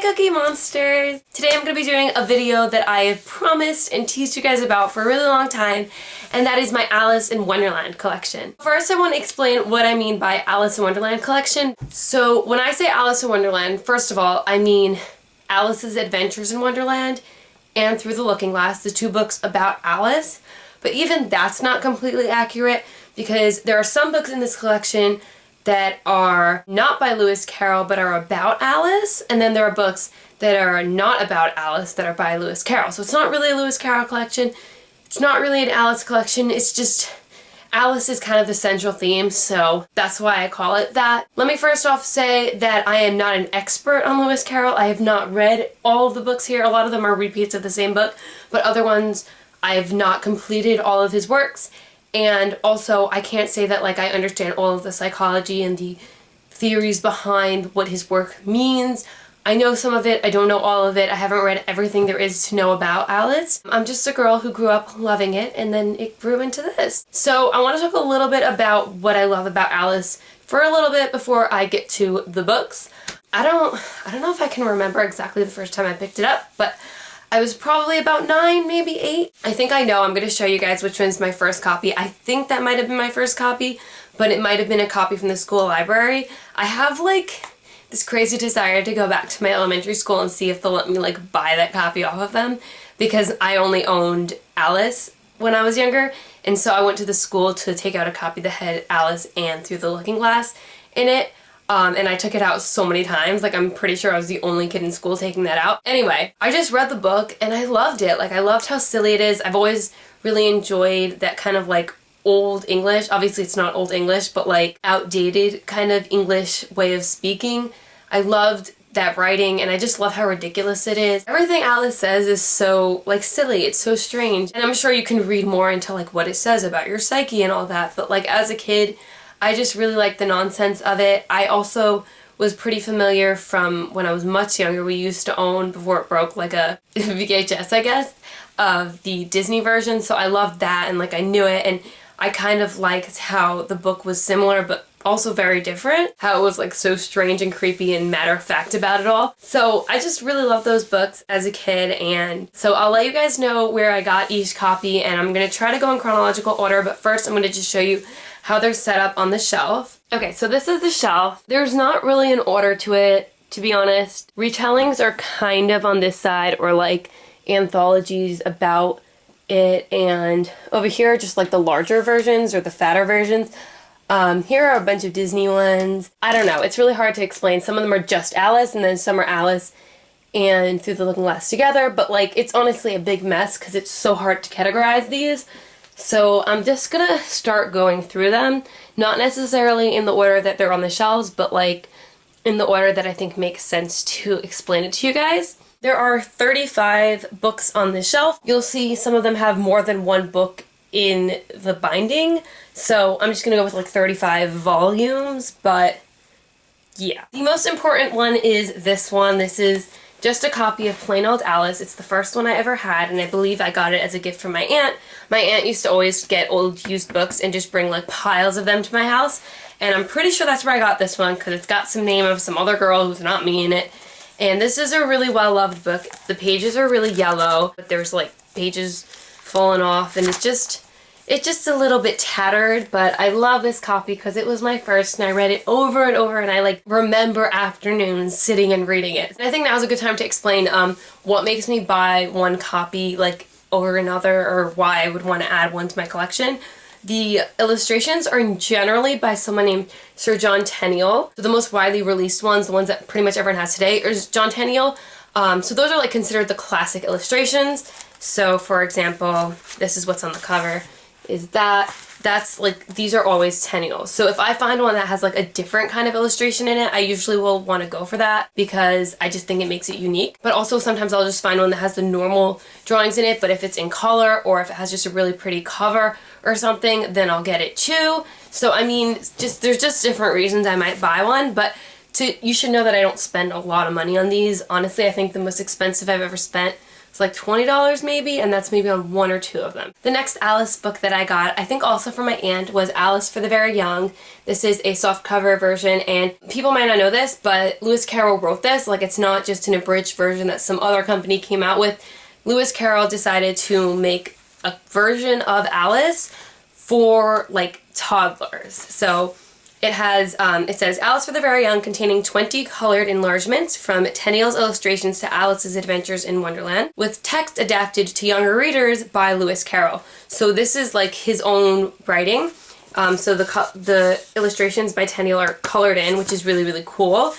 Cookie Monsters! Today I'm going to be doing a video that I have promised and teased you guys about for a really long time, and that is my Alice in Wonderland collection. First, I want to explain what I mean by Alice in Wonderland collection. So when I say Alice in Wonderland, first of all, I mean Alice's Adventures in Wonderland and Through the Looking Glass, the two books about Alice. But even that's not completely accurate because there are some books in this collection that are not by Lewis Carroll but are about Alice, and then there are books that are not about Alice that are by Lewis Carroll. So it's not really a Lewis Carroll collection, it's not really an Alice collection, it's just Alice is kind of the central theme, so that's why I call it that. Let me first off say that I am not an expert on Lewis Carroll. I have not read all of the books here. A lot of them are repeats of the same book, but other ones I have not completed all of his works. And also, I can't say that like I understand all of the psychology and the theories behind what his work means. I know some of it, I don't know all of it, I haven't read everything there is to know about Alice. I'm just a girl who grew up loving it, and then it grew into this. So I want to talk a little bit about what I love about Alice for a little bit before I get to the books. I don't know if I can remember exactly the first time I picked it up, but I was probably about 9, maybe 8. I think I know. I'm going to show you guys which one's my first copy. I think that might have been my first copy, but it might have been a copy from the school library. I have like this crazy desire to go back to my elementary school and see if they'll let me like buy that copy off of them, because I only owned Alice when I was younger, and so I went to the school to take out a copy that had Alice and Through the Looking Glass in it. And I took it out so many times, like I'm pretty sure I was the only kid in school taking that out. Anyway, I just read the book and I loved it. Like I loved how silly it is. I've always really enjoyed that kind of like old English. Obviously it's not old English, but like outdated kind of English way of speaking. I loved that writing, and I just love how ridiculous it is. Everything Alice says is so like silly, it's so strange. And I'm sure you can read more into like what it says about your psyche and all that, but like as a kid, I just really like the nonsense of it. I also was pretty familiar from when I was much younger. We used to own, before it broke, like a VHS, I guess, of the Disney version. So I loved that, and like I knew it, and I kind of liked how the book was similar but also very different. How it was like so strange and creepy and matter-of-fact about it all. So I just really loved those books as a kid, and so I'll let you guys know where I got each copy, and I'm going to try to go in chronological order, but first I'm going to just show you how they're set up on the shelf. Okay, so this is the shelf. There's not really an order to it, to be honest. Retellings are kind of on this side, or like anthologies about it, and over here are just like the larger versions or the fatter versions. Here are a bunch of Disney ones. I don't know, it's really hard to explain. Some of them are just Alice, and then some are Alice and Through the Looking Glass together, but like it's honestly a big mess because it's so hard to categorize these. So I'm just gonna start going through them, not necessarily in the order that they're on the shelves, but like in the order that I think makes sense to explain it to you guys. There are 35 books on this shelf. You'll see some of them have more than one book in the binding, so I'm just gonna go with like 35 volumes, but yeah. The most important one is this one. This is just a copy of Plain Old Alice. It's the first one I ever had, and I believe I got it as a gift from my aunt. My aunt used to always get old used books and just bring like piles of them to my house, and I'm pretty sure that's where I got this one because it's got some name of some other girl who's not me in it. And this is a really well-loved book. The pages are really yellow, but there's like pages falling off, and it's just a little bit tattered, but I love this copy because it was my first, and I read it over and over, and I like remember afternoons sitting and reading it. And I think now's a good time to explain what makes me buy one copy like over another, or why I would want to add one to my collection. The illustrations are generally by someone named Sir John Tenniel. So the most widely released ones, the ones that pretty much everyone has today, is John Tenniel. So those are like considered the classic illustrations. So for example, this is what's on the cover. That's like, these are always Tenniels. So if I find one that has like a different kind of illustration in it, I usually will want to go for that because I just think it makes it unique. But also sometimes I'll just find one that has the normal drawings in it, but if it's in color or if it has just a really pretty cover or something, then I'll get it too. So I mean, there's just different reasons I might buy one, but you should know that I don't spend a lot of money on these. Honestly, I think the most expensive I've ever spent It's like $20 maybe, and that's maybe on 1 or 2 of them. The next Alice book that I got, I think also from my aunt, was Alice for the Very Young. This is a softcover version, and people might not know this, but Lewis Carroll wrote this. Like, it's not just an abridged version that some other company came out with. Lewis Carroll decided to make a version of Alice for like toddlers. So it has, it says, Alice for the Very Young, containing 20 colored enlargements from Tenniel's illustrations to Alice's Adventures in Wonderland, with text adapted to younger readers by Lewis Carroll. So this is like his own writing. So the illustrations by Tenniel are colored in, which is really, really cool.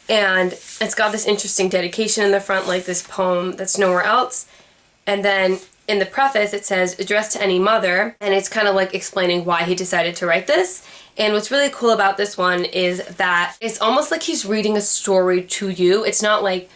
And it's got this interesting dedication in the front, like this poem that's nowhere else. And then in the preface it says, addressed to any mother, and it's kind of like explaining why he decided to write this. And what's really cool about this one is that it's almost like he's reading a story to you. It's not like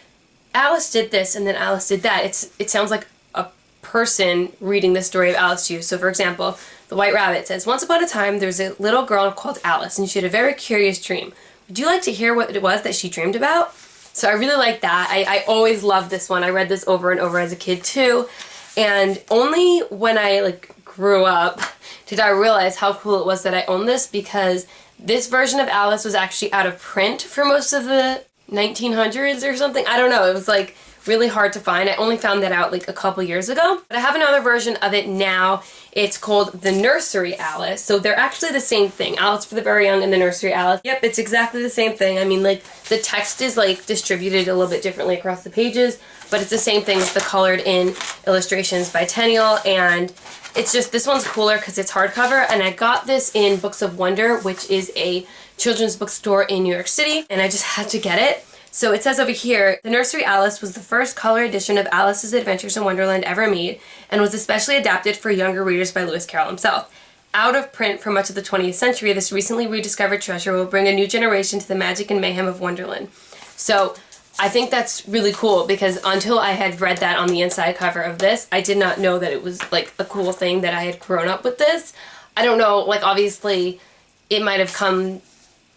Alice did this and then Alice did that. It sounds like a person reading the story of Alice to you. So for example, The White Rabbit says, once upon a time there was a little girl called Alice, and she had a very curious dream. Would you like to hear what it was that she dreamed about? So I really like that. I always loved this one. I read this over and over as a kid too. And only when I like grew up did I realize how cool it was that I owned this, because this version of Alice was actually out of print for most of the 1900s or something. I don't know. It was like really hard to find. I only found that out like a couple years ago. But I have another version of it now. It's called the Nursery Alice. So they're actually the same thing. Alice for the Very Young and the Nursery Alice. Yep, it's exactly the same thing. I mean, like, the text is like distributed a little bit differently across the pages, but it's the same thing with the colored in illustrations by Tenniel. And it's just, this one's cooler because it's hardcover, and I got this in Books of Wonder, which is a children's bookstore in New York City, and I just had to get it. So it says over here, The Nursery Alice was the first color edition of Alice's Adventures in Wonderland ever made, and was especially adapted for younger readers by Lewis Carroll himself. Out of print for much of the 20th century, this recently rediscovered treasure will bring a new generation to the magic and mayhem of Wonderland. So I think that's really cool, because until I had read that on the inside cover of this, I did not know that it was like a cool thing that I had grown up with this. I don't know, like obviously it might have come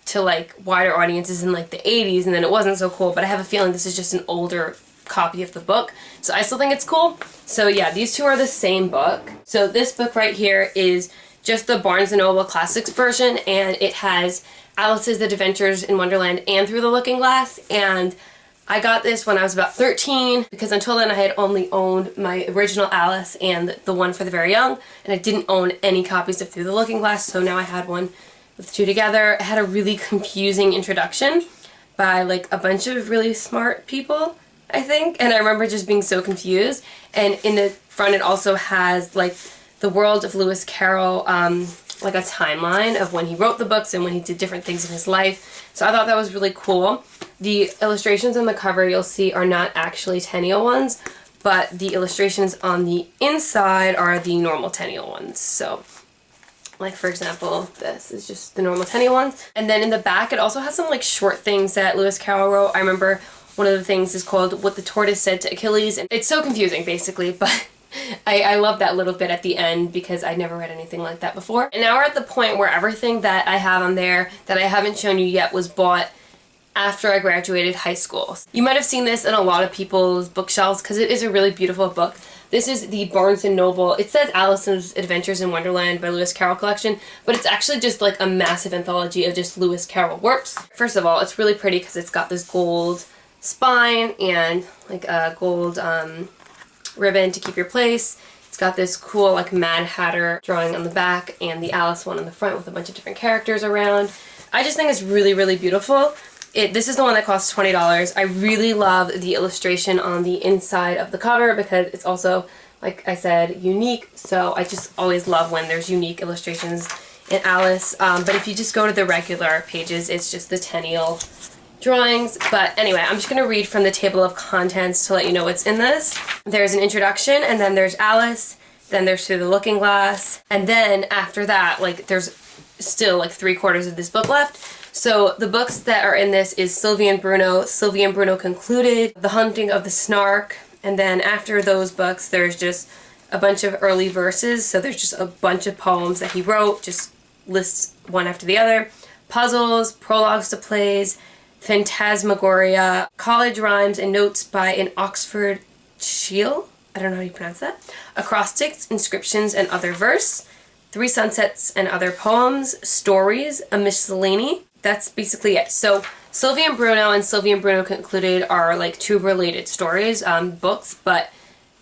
to like wider audiences in like the 80s and then it wasn't so cool, but I have a feeling this is just an older copy of the book, so I still think it's cool. So yeah, these two are the same book. So this book right here is just the Barnes & Noble Classics version, and it has Alice's Adventures in Wonderland and Through the Looking Glass, and I got this when I was about 13, because until then I had only owned my original Alice and the one for the Very Young, and I didn't own any copies of Through the Looking Glass, so now I had one with the two together. It had a really confusing introduction by like a bunch of really smart people, I think, and I remember just being so confused. And in the front it also has like the world of Lewis Carroll, like a timeline of when he wrote the books and when he did different things in his life. So I thought that was really cool. The illustrations on the cover you'll see are not actually Tenniel ones, but the illustrations on the inside are the normal Tenniel ones. So like for example, this is just the normal Tenniel ones. And then in the back it also has some like short things that Lewis Carroll wrote. I remember one of the things is called What the Tortoise Said to Achilles, and it's so confusing basically, but I love that little bit at the end because I never read anything like that before. And now we're at the point where everything that I have on there that I haven't shown you yet was bought after I graduated high school. You might have seen this in a lot of people's bookshelves because it is a really beautiful book. This is the Barnes & Noble, it says Alice's Adventures in Wonderland by Lewis Carroll collection, but it's actually just like a massive anthology of just Lewis Carroll works. First of all, it's really pretty because it's got this gold spine and like a gold ribbon to keep your place. It's got this cool like Mad Hatter drawing on the back and the Alice one on the front with a bunch of different characters around. I just think it's really, really beautiful. This is the one that costs $20. I really love the illustration on the inside of the cover because it's also, like I said, unique. So I just always love when there's unique illustrations in Alice. But if you just go to the regular pages, it's just the Tenniel drawings. But anyway, I'm just going to read from the table of contents to let you know what's in this. There's an introduction, and then there's Alice, then there's Through the Looking Glass, and then after that, like, there's still like 3/4 of this book left. So the books that are in this is Sylvie and Bruno Concluded, The Hunting of the Snark, and then after those books there's just a bunch of early verses, so there's just a bunch of poems that he wrote, just lists one after the other, puzzles, prologues to plays, Phantasmagoria, college rhymes and notes by an Oxford Shiel. I don't know how you pronounce that. Acrostics, Inscriptions, and Other Verse. 3 Sunsets and Other Poems. Stories, a Miscellany. That's basically it. So Sylvie and Bruno and Sylvie and Bruno Concluded are like 2 related stories, books, but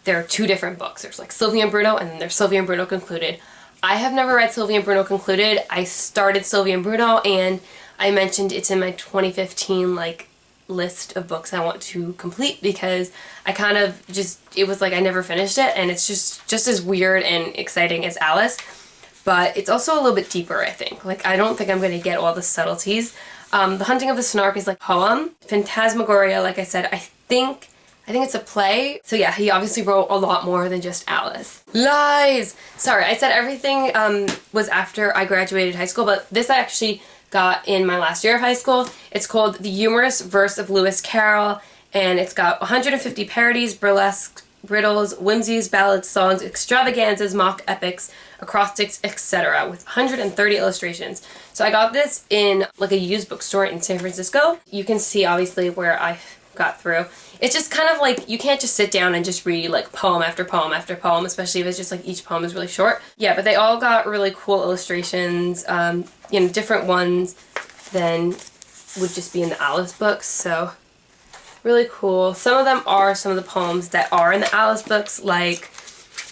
they're 2 different books. There's like Sylvie and Bruno, and then there's Sylvie and Bruno Concluded. I have never read Sylvie and Bruno Concluded. I started Sylvie and Bruno, and I mentioned it's in my 2015 like list of books I want to complete because I kind of just, it was like I never finished it, and it's just as weird and exciting as Alice, but it's also a little bit deeper, I think. Like, I don't think I'm going to get all the subtleties. The Hunting of the Snark is like poem. Phantasmagoria, like I said, I think it's a play. So yeah, he obviously wrote a lot more than just Alice. Lies! Sorry, I said everything was after I graduated high school, but this I actually got in my last year of high school. It's called The Humorous Verse of Lewis Carroll, and it's got 150 parodies, burlesque, riddles, whimsies, ballads, songs, extravaganzas, mock epics, acrostics, etc. with 130 illustrations. So I got this in like a used bookstore in San Francisco. You can see obviously where I got through. It's just kind of like, you can't just sit down and just read like poem after poem after poem, especially if it's just like each poem is really short. Yeah, but they all got really cool illustrations, you know, different ones than would just be in the Alice books, so really cool. Some of them are some of the poems that are in the Alice books, like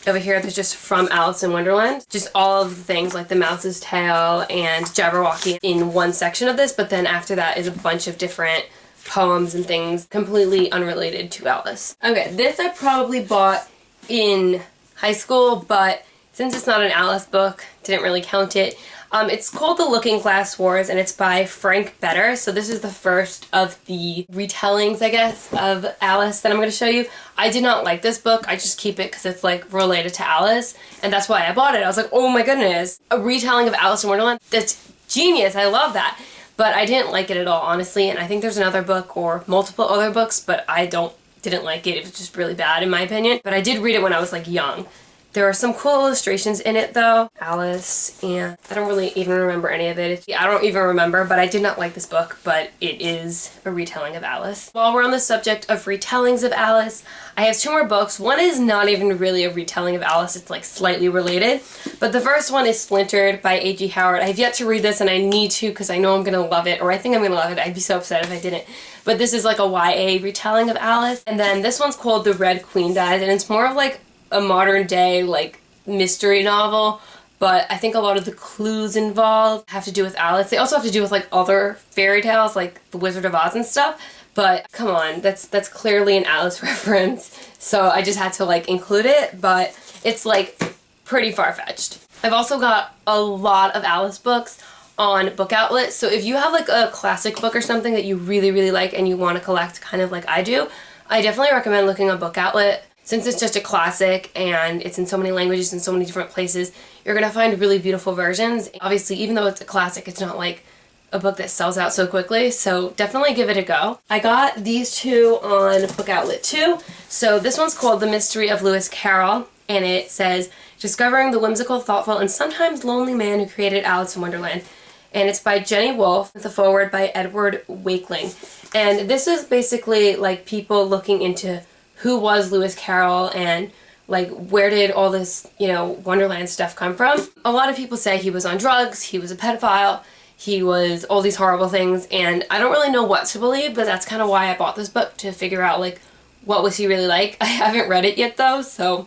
over here there's just From Alice in Wonderland. Just all of the things like the Mouse's Tail and Jabberwocky in one section of this, but then after that is a bunch of different poems and things completely unrelated to Alice. Okay, this I probably bought in high school, but since it's not an Alice book, didn't really count it. It's called The Looking Glass Wars, and it's by Frank Better. So this is the first of the retellings, I guess, of Alice that I'm going to show you. I did not like this book. I just keep it because it's like related to Alice, and that's why I bought it. I was like, oh my goodness, a retelling of Alice in Wonderland? That's genius. I love that. But I didn't like it at all, honestly, and I think there's another book or multiple other books, but I didn't like it. It was just really bad in my opinion. But I did read it when I was like young. There are some cool illustrations in it though. Alice, and I don't really even remember any of it. I don't even remember, but I did not like this book, but it is a retelling of Alice. While we're on the subject of retellings of Alice, I have 2 more books. One is not even really a retelling of Alice, it's like slightly related, but the first one is Splintered by A.G. Howard. I have yet to read this, and I need to because I know I'm gonna love it, or I think I'm gonna love it. I'd be so upset if I didn't. But this is like a YA retelling of Alice. And then this one's called The Red Queen Died, and it's more of like a modern day like mystery novel, but I think a lot of the clues involved have to do with Alice. They also have to do with like other fairy tales like The Wizard of Oz and stuff, but come on, that's clearly an Alice reference, so I just had to like include it, but it's like pretty far-fetched. I've also got a lot of Alice books on Book Outlet, so if you have like a classic book or something that you really, really like and you want to collect kind of like I do, I definitely recommend looking on Book Outlet. Since it's just a classic and it's in so many languages and so many different places, you're going to find really beautiful versions. Obviously, even though it's a classic, it's not like a book that sells out so quickly, so definitely give it a go. I got these 2 on Book Outlet too. So this one's called The Mystery of Lewis Carroll, and it says, discovering the whimsical, thoughtful, and sometimes lonely man who created Alice in Wonderland. And it's by Jenny Wolfe, with a foreword by Edward Wakeling. And this is basically like people looking into who was Lewis Carroll and like where did all this, you know, Wonderland stuff come from. A lot of people say he was on drugs, he was a pedophile, he was all these horrible things, and I don't really know what to believe, but that's kind of why I bought this book, to figure out like what was he really like. I haven't read it yet though, so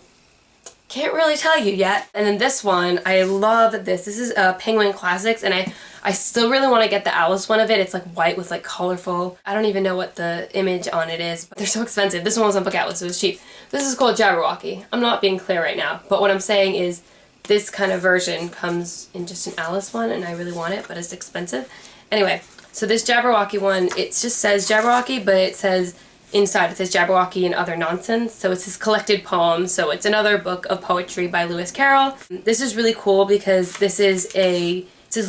can't really tell you yet. And then this one, I love this. This is Macmillan Classics, and I still really want to get the Alice one of it. It's like white with like colorful, I don't even know what the image on it is, but they're so expensive. This one was on Book Outlet, so it was cheap. This is called Jabberwocky. I'm not being clear right now, but what I'm saying is this kind of version comes in just an Alice one, and I really want it, but it's expensive. Anyway, so this Jabberwocky one, it just says Jabberwocky, but it says inside it says Jabberwocky and Other Nonsense. So it's his collected poems. So it's another book of poetry by Lewis Carroll. This is really cool because this is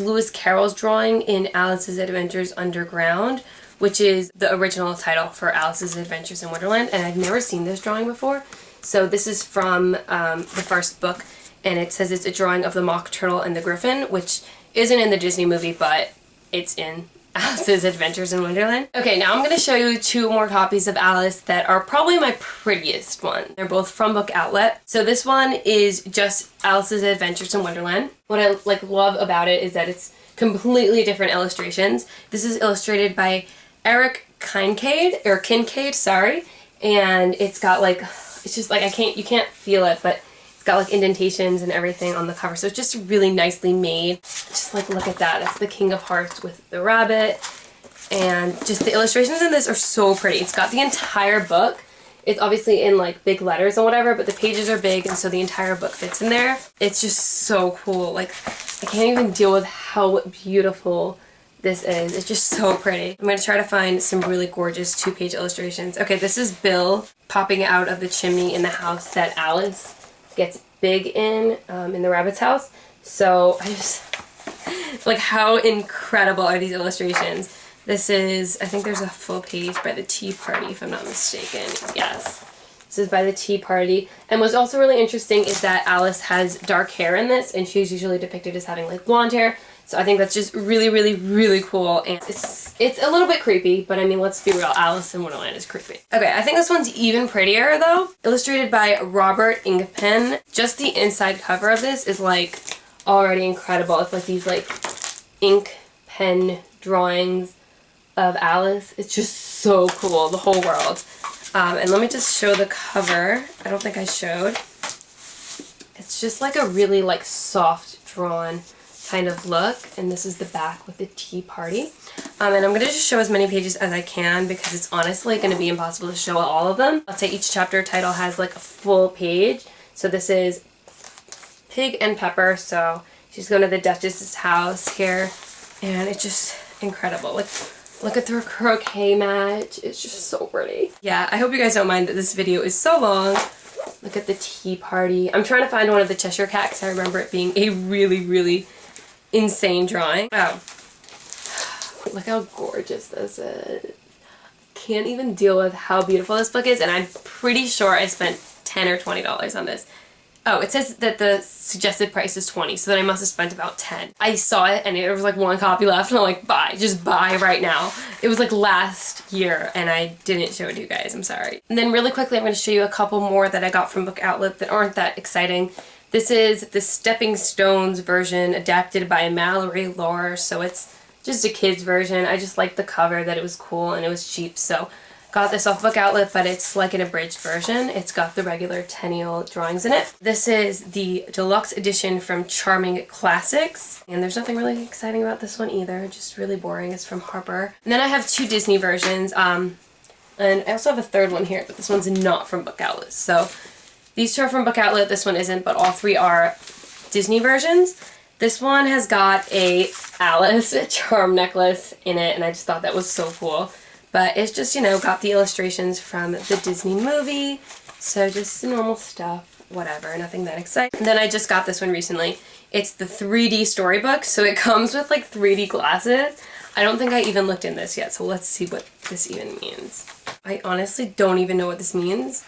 Lewis Carroll's drawing in Alice's Adventures Underground, which is the original title for Alice's Adventures in Wonderland, and I've never seen this drawing before. So this is from the first book, and it says it's a drawing of the Mock Turtle and the Griffin, which isn't in the Disney movie, but it's in Alice's Adventures in Wonderland. Okay, now I'm going to show you two more copies of Alice that are probably my prettiest one. They're both from Book Outlet. So this one is just Alice's Adventures in Wonderland. What I love about it is that it's completely different illustrations. This is illustrated by Eric Kincaid, sorry. And it's got it's just you can't feel it, but it's got indentations and everything on the cover. So it's just really nicely made. Just look at that. It's the King of Hearts with the rabbit. And just the illustrations in this are so pretty. It's got the entire book. It's obviously in big letters and whatever, but the pages are big and so the entire book fits in there. It's just so cool. I can't even deal with how beautiful this is. It's just so pretty. I'm going to try to find some really gorgeous 2-page illustrations. Okay, this is Bill popping out of the chimney in the house that Alice gets big in the rabbit's house. So I just, how incredible are these illustrations? This is, I think there's a full page by the Tea Party, if I'm not mistaken. Yes. This is by the Tea Party. And what's also really interesting is that Alice has dark hair in this, and she's usually depicted as having blonde hair. So I think that's just really, really, really cool. And it's a little bit creepy, but I mean, let's be real, Alice in Wonderland is creepy. Okay, I think this one's even prettier though. Illustrated by Robert Inkpen. Just the inside cover of this is already incredible. It's these ink pen drawings of Alice. It's just so cool, the whole world. And let me just show the cover. I don't think I showed. It's just a really soft drawn kind of look, and this is the back with the Tea Party. And I'm going to just show as many pages as I can because it's honestly going to be impossible to show all of them. Let's say each chapter title has a full page. So this is Pig and Pepper, so she's going to the Duchess's house here, and it's just incredible. Look at their croquet match. It's just so pretty. Yeah, I hope you guys don't mind that this video is so long. Look at the Tea Party. I'm trying to find one of the Cheshire Cat because I remember it being a really, really insane drawing. Oh, look how gorgeous this is. Can't even deal with how beautiful this book is, and I'm pretty sure I spent $10 or $20 on this. Oh, it says that the suggested price is $20, so then I must have spent about $10. I saw it and there was one copy left and I'm buy, just buy right now. It was last year and I didn't show it to you guys, I'm sorry. And then really quickly I'm going to show you a couple more that I got from Book Outlet that aren't that exciting. This is the Stepping Stones version adapted by Mallory Lore, so it's just a kid's version. I just liked the cover, that it was cool and it was cheap, so got this off Book Outlet, but it's an abridged version. It's got the regular Tenniel drawings in it. This is the deluxe edition from Macmillan Classics, and there's nothing really exciting about this one either, just really boring. It's from Harper. And then I have 2 Disney versions, and I also have a third one here, but this one's not from Book Outlet. So these 2 are from Book Outlet, this one isn't, but all 3 are Disney versions. This one has got a Alice charm necklace in it, and I just thought that was so cool. But it's just, got the illustrations from the Disney movie, so just normal stuff, whatever, nothing that exciting. And then I just got this one recently. It's the 3D storybook, so it comes with 3D glasses. I don't think I even looked in this yet, so let's see what this even means. I honestly don't even know what this means.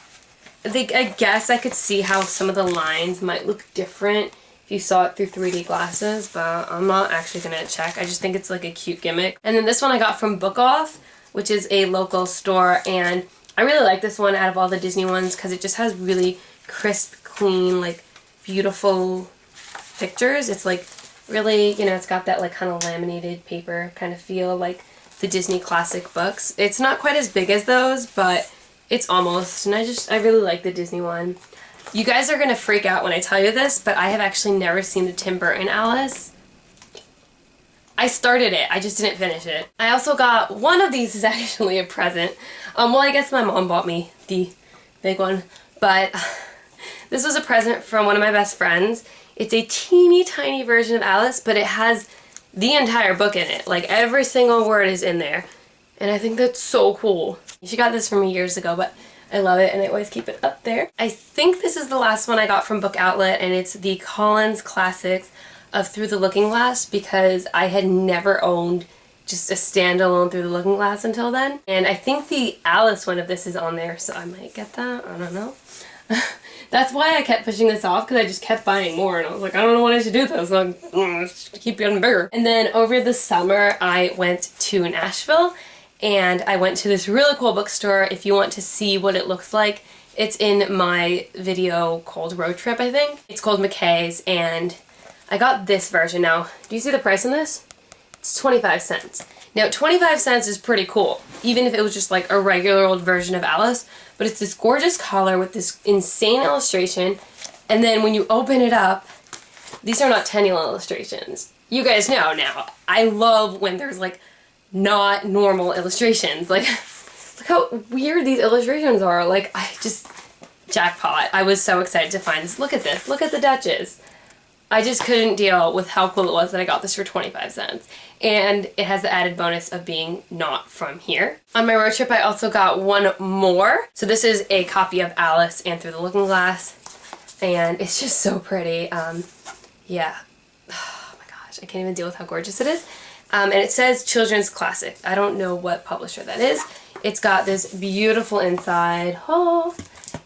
I guess I could see how some of the lines might look different if you saw it through 3D glasses, but I'm not actually going to check. I just think it's a cute gimmick. And then this one I got from Book Off, which is a local store, and I really like this one out of all the Disney ones because it just has really crisp, clean, beautiful pictures. It's really, it's got that kind of laminated paper kind of feel, like the Disney classic books. It's not quite as big as those, but it's almost, and I really like the Disney one. You guys are gonna freak out when I tell you this, but I have actually never seen the Tim Burton Alice. I started it, I just didn't finish it. I also got one of these is actually a present. Well, I guess my mom bought me the big one, but this was a present from one of my best friends. It's a teeny tiny version of Alice, but it has the entire book in it. Every single word is in there. And I think that's so cool. She got this from me years ago, but I love it and I always keep it up there. I think this is the last one I got from Book Outlet, and it's the Macmillan Classics of Through the Looking Glass, because I had never owned just a standalone Through the Looking Glass until then. And I think the Alice one of this is on there, so I might get that. I don't know. That's why I kept pushing this off, because I just kept buying more, and I was like, I don't know what I should do with this. So I keep getting bigger. And then over the summer, I went to Nashville, and I went to this really cool bookstore. If you want to see what it looks like, it's in my video called Road Trip, I think. It's called McKay's, and I got this version. Now, do you see the price on this? It's 25 cents. Now, 25 cents is pretty cool, even if it was just like a regular old version of Alice, but it's this gorgeous collar with this insane illustration, and then when you open it up, these are not Tenniel illustrations. You guys know now, I love when there's like not normal illustrations. Like, look how weird these illustrations are. Like, I just, jackpot. I was so excited to find this. Look at this. Look at the Duchess. I just couldn't deal with how cool it was that I got this for 25 cents. And it has the added bonus of being not from here. On my road trip, I also got one more. So this is a copy of Alice and Through the Looking Glass. And it's just so pretty. Yeah. Oh my gosh, I can't even deal with how gorgeous it is. And it says Children's Classic. I don't know what publisher that is. It's got this beautiful inside. Oh.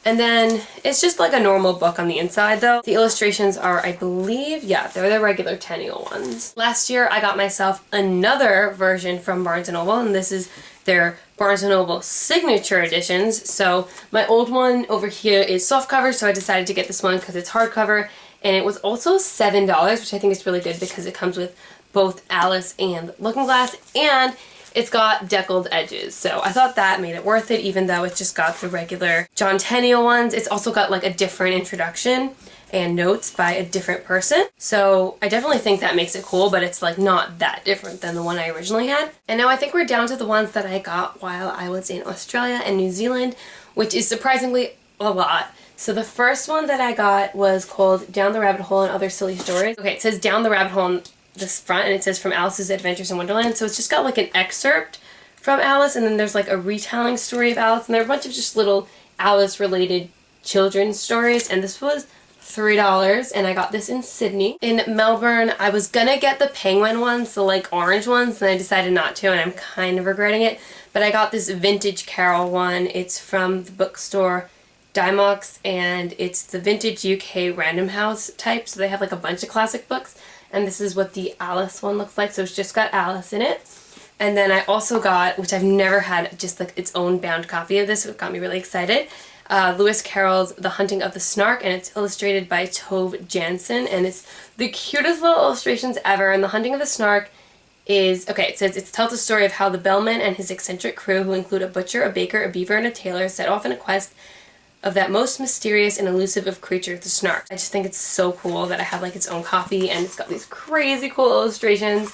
And then it's just like a normal book on the inside though. The illustrations are, I believe, yeah, they're the regular Tenniel ones. Last year I got myself another version from Barnes & Noble, and this is their Barnes & Noble signature editions. So my old one over here is softcover, so I decided to get this one because it's hardcover, and it was also $7, which I think is really good because it comes with both Alice and Looking Glass, and it's got deckled edges, so I thought that made it worth it, even though it's just got the regular John Tenniel ones. It's also got like a different introduction and notes by a different person, so I definitely think that makes it cool, but it's like not that different than the one I originally had. And now I think we're down to the ones that I got while I was in Australia and New Zealand, which is surprisingly a lot. So the first one that I got was called Down the Rabbit Hole and Other Silly Stories. Okay, it says Down the Rabbit Hole on this front, and it says From Alice's Adventures in Wonderland, so it's just got like an excerpt from Alice, and then there's like a retelling story of Alice, and there are a bunch of just little Alice related children's stories, and this was $3, and I got this in Sydney. In Melbourne, I was gonna get the penguin ones, the like orange ones, and I decided not to, and I'm kind of regretting it, but I got this vintage Carroll one. It's from the bookstore Dymox, and it's the vintage UK Random House type, so they have like a bunch of classic books. And this is what the Alice one looks like. So it's just got Alice in it. And then I also got, which I've never had, just like its own bound copy of this. It got me really excited. Lewis Carroll's The Hunting of the Snark, and it's illustrated by Tove Jansson. And it's the cutest little illustrations ever. And The Hunting of the Snark is, okay, it says, it tells the story of how the bellman and his eccentric crew, who include a butcher, a baker, a beaver, and a tailor, set off in a quest of that most mysterious and elusive of creatures, the Snark. I just think it's so cool that I have like its own copy, and it's got these crazy cool illustrations.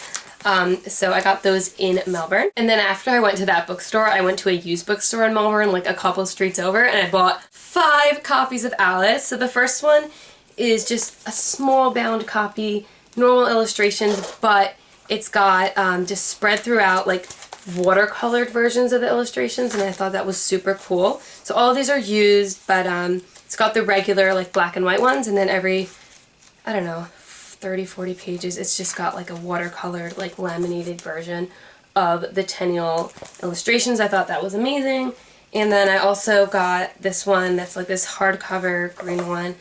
So I got those in Melbourne. And then after I went to that bookstore, I went to a used bookstore in Melbourne, like a couple streets over, and I bought 5 copies of Alice. So the first one is just a small bound copy, normal illustrations, but it's got just spread throughout like watercolored versions of the illustrations, and I thought that was super cool. So all of these are used, but it's got the regular like black and white ones, and then every, I don't know, 30-40 pages it's just got like a watercolored like laminated version of the Tenniel illustrations. I thought that was amazing. And then I also got this one that's like this hardcover green one.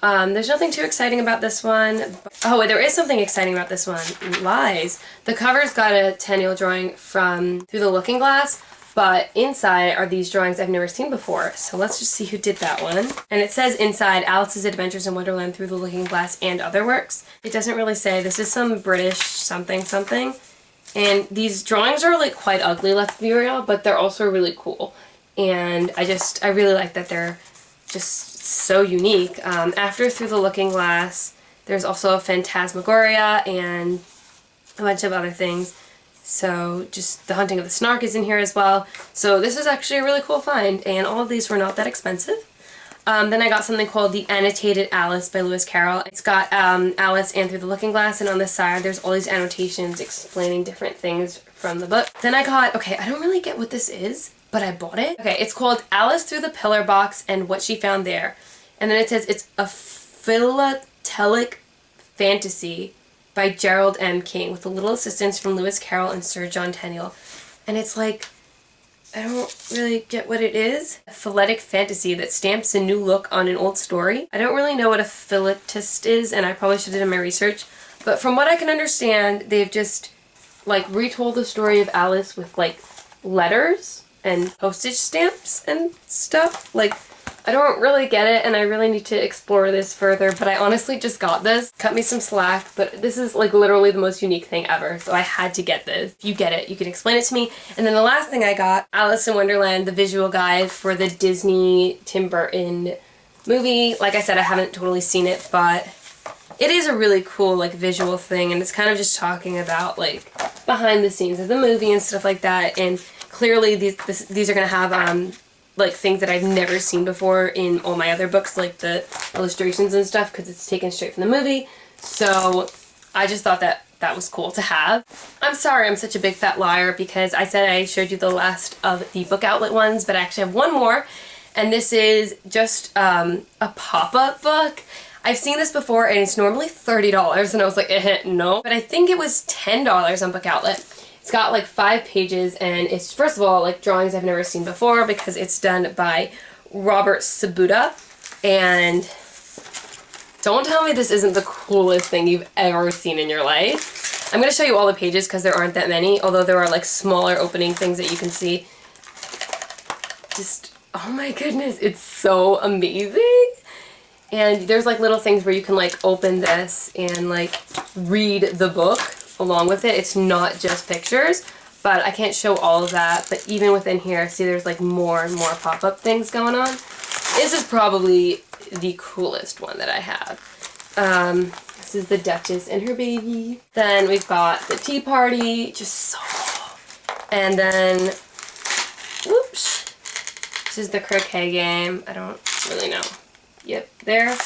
There's nothing too exciting about this one. Oh, there is something exciting about this one. Lies. The cover's got a Tenniel drawing from Through the Looking Glass, but inside are these drawings I've never seen before. So let's just see who did that one. And it says inside, Alice's Adventures in Wonderland, Through the Looking Glass, and Other Works. It doesn't really say. This is some British something something. And these drawings are like quite ugly, let's be real, but they're also really cool. And I really like that they're just so unique. After Through the Looking Glass, there's also a Phantasmagoria and a bunch of other things. So just The Hunting of the Snark is in here as well. So this is actually a really cool find, and all of these were not that expensive. Then I got something called The Annotated Alice by Lewis Carroll. It's got Alice and Through the Looking Glass, and on the side there's all these annotations explaining different things from the book. Then I got, okay, I don't really get what this is, but I bought it. Okay, it's called Alice Through the Pillar Box and What She Found There. And then it says it's a philatelic fantasy by Gerald M. King with a little assistance from Lewis Carroll and Sir John Tenniel. And it's like, I don't really get what it is. A phyletic fantasy that stamps a new look on an old story. I don't really know what a philatelist is, and I probably should have done my research. But from what I can understand, they've just like retold the story of Alice with like letters and postage stamps and stuff. Like, I don't really get it, and I really need to explore this further, but I honestly just got this. Cut me some slack, but this is like literally the most unique thing ever, so I had to get this. If you get it, you can explain it to me. And then the last thing I got, Alice in Wonderland, the visual guide for the Disney Tim Burton movie. Like I said, I haven't totally seen it, but it is a really cool like visual thing, and it's kind of just talking about like behind the scenes of the movie and stuff like that. And clearly these are gonna have like things that I've never seen before in all my other books, like the illustrations and stuff, because it's taken straight from the movie. So I just thought that that was cool to have. I'm sorry I'm such a big fat liar, because I said I showed you the last of the book outlet ones, but I actually have one more, and this is just a pop-up book. I've seen this before, and it's normally $30, and I was like, no. But I think it was $10 on Book Outlet. It's got like 5 pages, and it's, first of all, like drawings I've never seen before, because it's done by Robert Sabuda. And don't tell me this isn't the coolest thing you've ever seen in your life. I'm going to show you all the pages because there aren't that many, although there are like smaller opening things that you can see. Just, oh my goodness, it's so amazing. And there's like little things where you can like open this and like read the book along with it. It's not just pictures, but I can't show all of that. But even within here, see there's like more and more pop-up things going on. This is probably the coolest one that I have. This is the Duchess and her baby. Then we've got the Tea Party, just so cool. And then, whoops, this is the croquet game. I don't really know. Yep, there.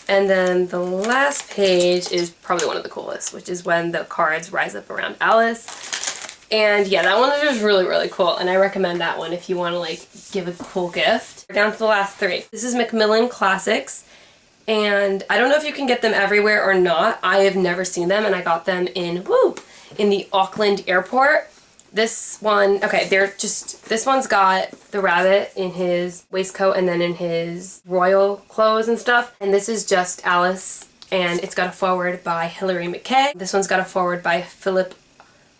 And then the last page is probably one of the coolest, which is when the cards rise up around Alice. And yeah, that one is just really, really cool, and I recommend that one if you want to like give a cool gift. Down to the last 3. This is Macmillan Classics, and I don't know if you can get them everywhere or not. I have never seen them, and I got them in the Auckland airport. This one, okay, this one's got the rabbit in his waistcoat and then in his royal clothes and stuff. And this is just Alice, and it's got a foreword by Hilary McKay. This one's got a foreword by Philip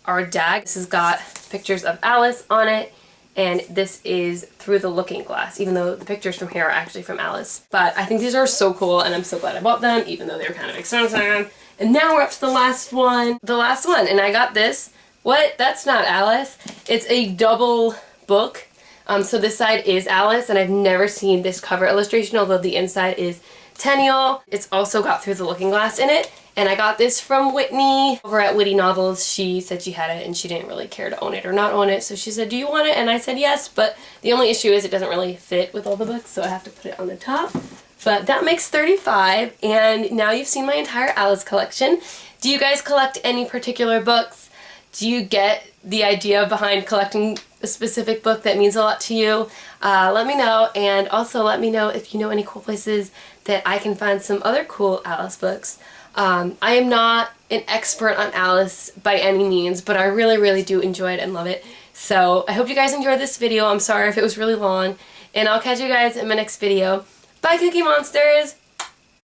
R. Dagg. This has got pictures of Alice on it, and this is through the looking glass, even though the pictures from here are actually from Alice. But I think these are so cool, and I'm so glad I bought them, even though they're kind of expensive. And now we're up to the last one. And I got this. What? That's not Alice. It's a double book. So this side is Alice, and I've never seen this cover illustration, although the inside is Tenniel. It's also got Through the Looking Glass in it, and I got this from Whitney over at Witty Novels. She said she had it, and she didn't really care to own it or not own it, so she said, do you want it? And I said yes, but the only issue is it doesn't really fit with all the books, so I have to put it on the top. But that makes $35, and now you've seen my entire Alice collection. Do you guys collect any particular books? Do you get the idea behind collecting a specific book that means a lot to you? Let me know, and also let me know if you know any cool places that I can find some other cool Alice books. I am not an expert on Alice by any means, but I really, really do enjoy it and love it. So I hope you guys enjoyed this video. I'm sorry if it was really long, and I'll catch you guys in my next video. Bye, Cookie Monsters!